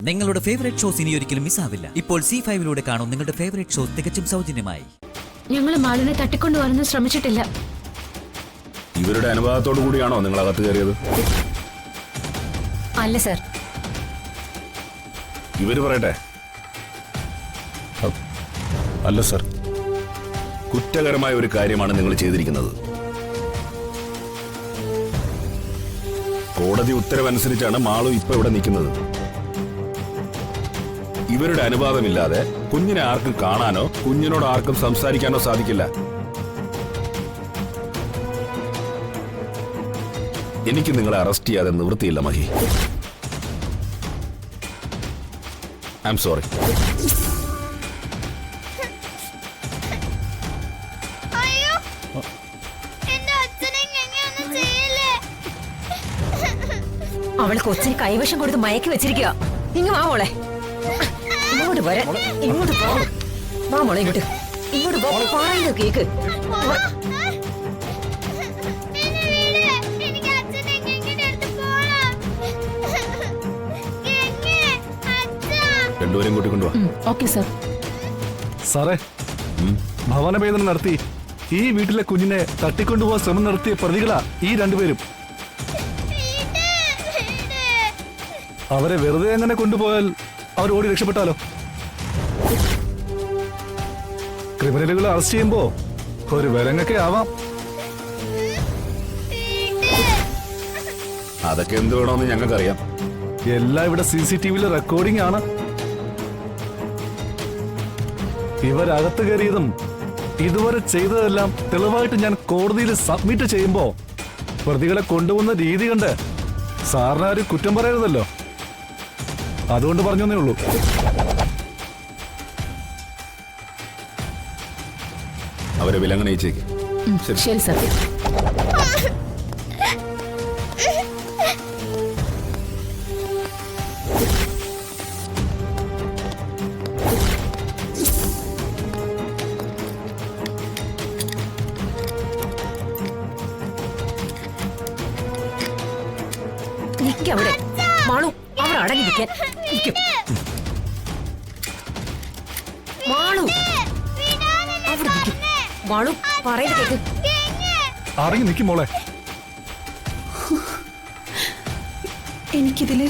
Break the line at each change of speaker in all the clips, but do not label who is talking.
നിങ്ങളുടെ favourite shows ഇനി ഒരിക്കലും മിസ്സാവില്ല. ഇപ്പോൾ C5 കാണും നിങ്ങളുടെ ഫേവറേറ്റ് ഷോസ് തികച്ചും സൗജന്യമായി.
ഞങ്ങൾ മാളിനെ തട്ടിക്കൊണ്ടുവരാൻ ശ്രമിച്ചിട്ടില്ല.
ഇവരുടെ അനുവാദത്തോടു കൂടിയാണോ നിങ്ങൾ അകത്ത് കയറിയത്?
അല്ല സർ.
ഇവര് പറയട്ടെ. അല്ല സർ, കുറ്റകരമായ ഒരു കാര്യമാണ് നിങ്ങൾ ചെയ്തിരിക്കുന്നത്. കോടതി ഉത്തരവനുസരിച്ചാണ് മാളു ഇപ്പൊ ഇവിടെ നിൽക്കുന്നത്. ഇവരുടെ അനുവാദമില്ലാതെ കുഞ്ഞിനെ ആർക്കും കാണാനോ കുഞ്ഞിനോട് ആർക്കും സംസാരിക്കാനോ സാധിക്കില്ല. എനിക്ക് നിങ്ങളെ അറസ്റ്റ് ചെയ്യാതെ നിവൃത്തിയില്ല മഹി. I am sorry.
അവൾ കൊച്ചിന് കൈവശം കൊടുത്ത് മയക്കി വെച്ചിരിക്കുക. ഇങ്ങ് വാ മോളെ, ഇങ്ങോട്ട് പോരെ, ഇങ്ങോട്ട് പോ. വാ മോളെ ഇങ്ങോട്ട്, ഇങ്ങോട്ട് പോ. പറയുന്നത് കേക്ക്.
രണ്ടുപേരും കൂട്ടിക്കൊണ്ടുവാ.
Okay sir.
സാറേ, ഭവനഭേദനം നടത്തി ഈ വീട്ടിലെ കുഞ്ഞിനെ തട്ടിക്കൊണ്ടുപോകാൻ ശ്രമം നടത്തിയ പ്രതികളാ ഈ രണ്ടുപേരും. അവരെ വെറുതെ എങ്ങനെ കൊണ്ടുപോയാൽ അവർ ഓടി രക്ഷപ്പെട്ടാലോ? ക്രിമിനലുകളെ അറസ്റ്റ് ചെയ്യുമ്പോ ഒരു വിലങ്ങൊക്കെ ആവാം.
അതൊക്കെ എന്ത് വേണമെന്ന് ഞങ്ങൾക്കറിയാം.
എല്ലാം ഇവിടെ CCTV റെക്കോർഡിംഗ് ആണ്. ഇവരകത്ത് കയറിയതും ഇതുവരെ ചെയ്തതെല്ലാം തെളിവായിട്ട് ഞാൻ കോടതിയിൽ സബ്മിറ്റ് ചെയ്യുമ്പോ പ്രതികളെ കൊണ്ടുപോകുന്ന രീതി കണ്ട് സാറിന് ആരും കുറ്റം പറയരുതല്ലോ. അതുകൊണ്ട് പറഞ്ഞേ ഉള്ളൂ.
അവരെ വിലങ്ങണയിച്ചേക്ക്.
ശരി സർ. അവിടെ മാളു, അവർ അടങ്ങി നിൽക്കാൻ. മാളു, അവിടെ നിൽക്കും. മാളു പറയുന്നത് കേക്ക്.
അറങ്ങി നിൽക്കും മോളെ.
എനിക്കിതില്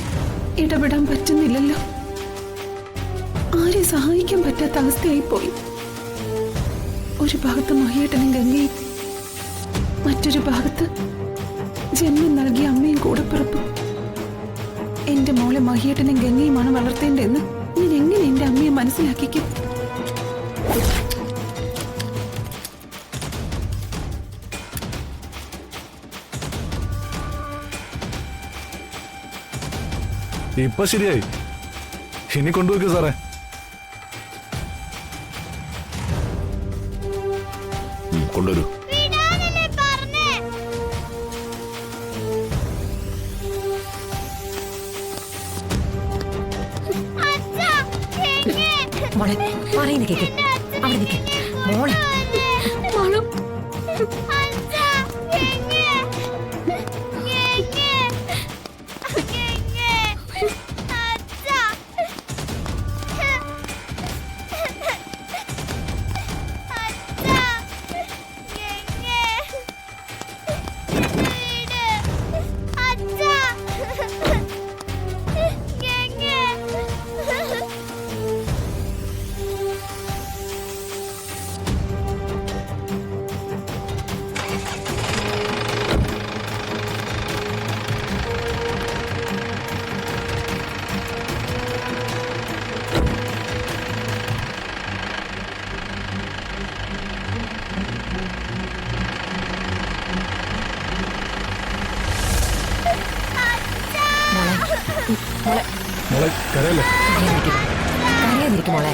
ഇടപെടാൻ പറ്റുന്നില്ലല്ലോ. ആരെയും സഹായിക്കാൻ പറ്റാത്ത അവസ്ഥയായി പോയി. ഒരു ഭാഗത്ത് മഹിയേട്ടനും ഗംഗയും, മറ്റൊരു ഭാഗത്ത് ജന്മം നൽകിയ അമ്മയും കൂടപ്പിറപ്പും. എന്റെ മോളെ മഹിയേട്ടനും ഗംഗയുമാണ് വളർത്തേണ്ടതെന്ന് ഞാൻ എങ്ങനെ എന്റെ അമ്മയെ മനസ്സിലാക്കിക്കും?
ഇപ്പൊ ശരിയായി. ഇനി കൊണ്ടുപോയിക്കോ സാറേ.
കൊണ്ടുവരൂ.
മോളെ പറയുന്ന കേക്ക്. അവിടെ നിൽക്ക് മോളെ. മോളും
മോളെ കരയല്ലേ?
കരയാതിരിക്കും മോളെ.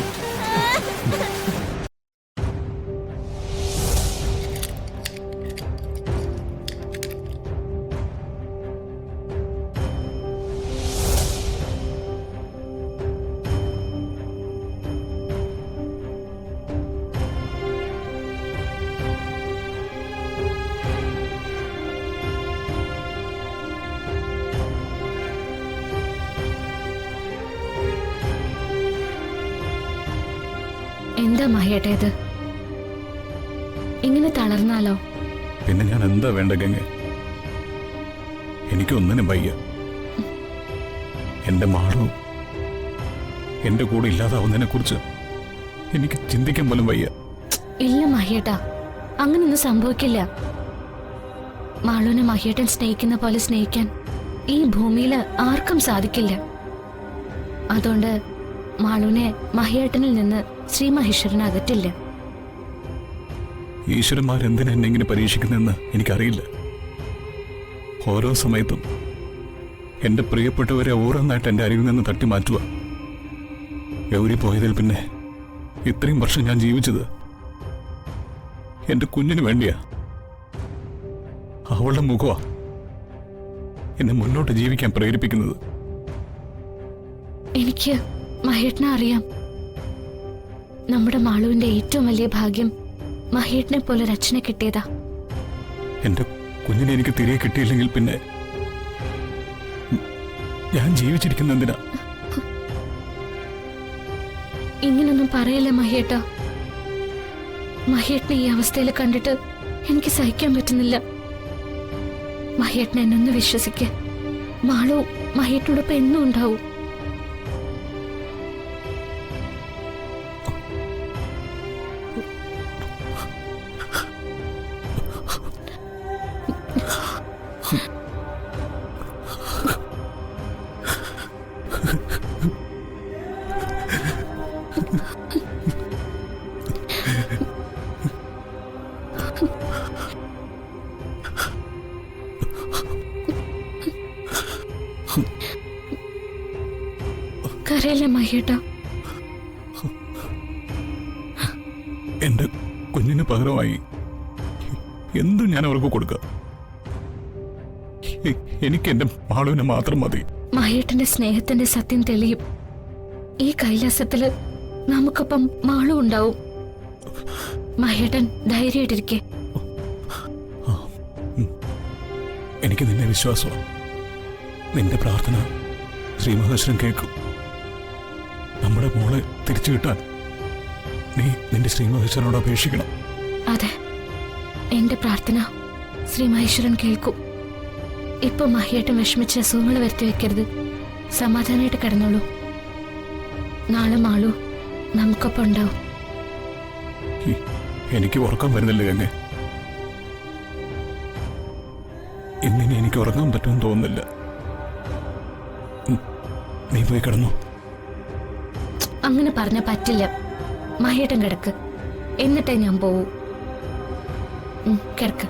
എന്താ മഹേട്ട ഇത്? ഇങ്ങനെ തളർന്നാലോ?
പിന്നെ ഞാൻ എന്താ വേണ്ട ഗംഗ? എനിക്കൊന്നിനും വയ്യ. എന്റെ മാളു എന്റെ കൂടെ ഇല്ലാതാവുന്നതിനെ കുറിച്ച് എനിക്ക് ചിന്തിക്കാൻ പോലും വയ്യ.
ഇല്ല മഹേട്ട, അങ്ങനൊന്നും സംഭവിക്കില്ല. മാളുവിനെ മഹേട്ടൻ സ്നേഹിക്കുന്ന പോലെ സ്നേഹിക്കാൻ ഈ ഭൂമിയിൽ ആർക്കും സാധിക്കില്ല. അതുകൊണ്ട് മാളുവിനെ മഹേട്ടനിൽ നിന്ന് ശ്രീ മഹേശ്വരൻ അകറ്റില്ല.
ഈശ്വരന്മാരെന്തിനാ എന്നെ ഇങ്ങനെ പരീക്ഷിക്കുന്നതെന്ന് എനിക്കറിയില്ല. ഓരോ സമയത്തും എന്റെ പ്രിയപ്പെട്ടവരെ ഓരോന്നായിട്ട് എന്റെ അരികിൽ നിന്ന് തട്ടി മാറ്റുക. ഗൗരി പോയതിൽ പിന്നെ ഇത്രയും വർഷം ഞാൻ ജീവിച്ചത് എന്റെ കുഞ്ഞിന് വേണ്ടിയാ. അവളുടെ മുഖമാ എന്നെ മുന്നോട്ട് ജീവിക്കാൻ പ്രേരിപ്പിക്കുന്നത്.
എനിക്ക് മഹേട്ടനെ അറിയാം. നമ്മുടെ മാളുവിന്റെ ഏറ്റവും വലിയ ഭാഗ്യം മഹേട്ടനെ പോലെ രചന കിട്ടിയതാ.
എന്റെ കുഞ്ഞിനെ എനിക്ക് തിരികെ കിട്ടിയില്ലെങ്കിൽ പിന്നെ ഞാൻ ജീവിച്ചിരിക്കുന്ന എന്തിനാ?
ഇങ്ങനൊന്നും പറയല്ലേ മഹേട്ട. മഹേട്ടനെ ഈ അവസ്ഥയിൽ കണ്ടിട്ട് എനിക്ക് സഹിക്കാൻ പറ്റുന്നില്ല. മഹേട്ടനെ എന്നൊന്ന് വിശ്വസിക്ക. മാളു മഹേട്ടനോടൊപ്പം എന്നും ഉണ്ടാവും. കരയല്ലേ മഹേട്ട.
എന്റെ കുഞ്ഞിന് പകരമായി എന്തും ഞാൻ അവർക്ക് കൊടുക്കാം. എനിക്ക് എന്റെ മാളുവിനെ മാത്രം മതി.
മഹേട്ടന്റെ സ്നേഹത്തിന്റെ സത്യം തെളിയും. ഈ കൈലാസത്തില് നമുക്കൊപ്പം മാളു ഉണ്ടാവും. മഹേട്ടൻ ധൈര്യമായിട്ടിരിക്കെ.
എനിക്ക് നിന്നെ വിശ്വാസമാണ്. നിന്റെ പ്രാർത്ഥന ശ്രീമഹേശ്വരൻ കേൾക്കും. നമ്മുടെ മോളെ തിരിച്ചു കിട്ടാൻ നീ നിന്റെ ശ്രീമഹേശ്വരനോട് അപേക്ഷിക്കണം.
അതെ, എന്റെ പ്രാർത്ഥന ശ്രീ മഹേശ്വരൻ കേൾക്കും. ഇപ്പൊ മഹേട്ടൻ വിഷമിച്ച് അസുഖങ്ങൾ വരുത്തി വെക്കരുത്. സമാധാനമായിട്ട് കിടന്നോളൂ. നാളെ മാളു നമുക്കൊപ്പം ഉണ്ടാവും.
എനിക്ക് ഉറക്കം വരുന്നില്ല ഗംഗ. ഇന്നിനി എനിക്ക് ഉറങ്ങാൻ പറ്റുമെന്ന് തോന്നുന്നില്ല. നീ പോയി കിടന്നു.
അങ്ങനെ പറഞ്ഞ പറ്റില്ല. മഹേട്ടൻ കിടക്ക്, എന്നിട്ടേ ഞാൻ പോവൂ. കിടക്ക്.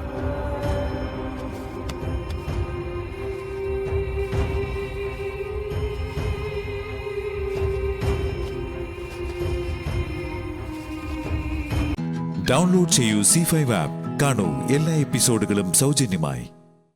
ഡൗൺലോഡ് ചെയ്യൂ C5 ആപ്പ്. കാണൂ എല്ലാ എപ്പിസോഡുകളും സൗജന്യമായി.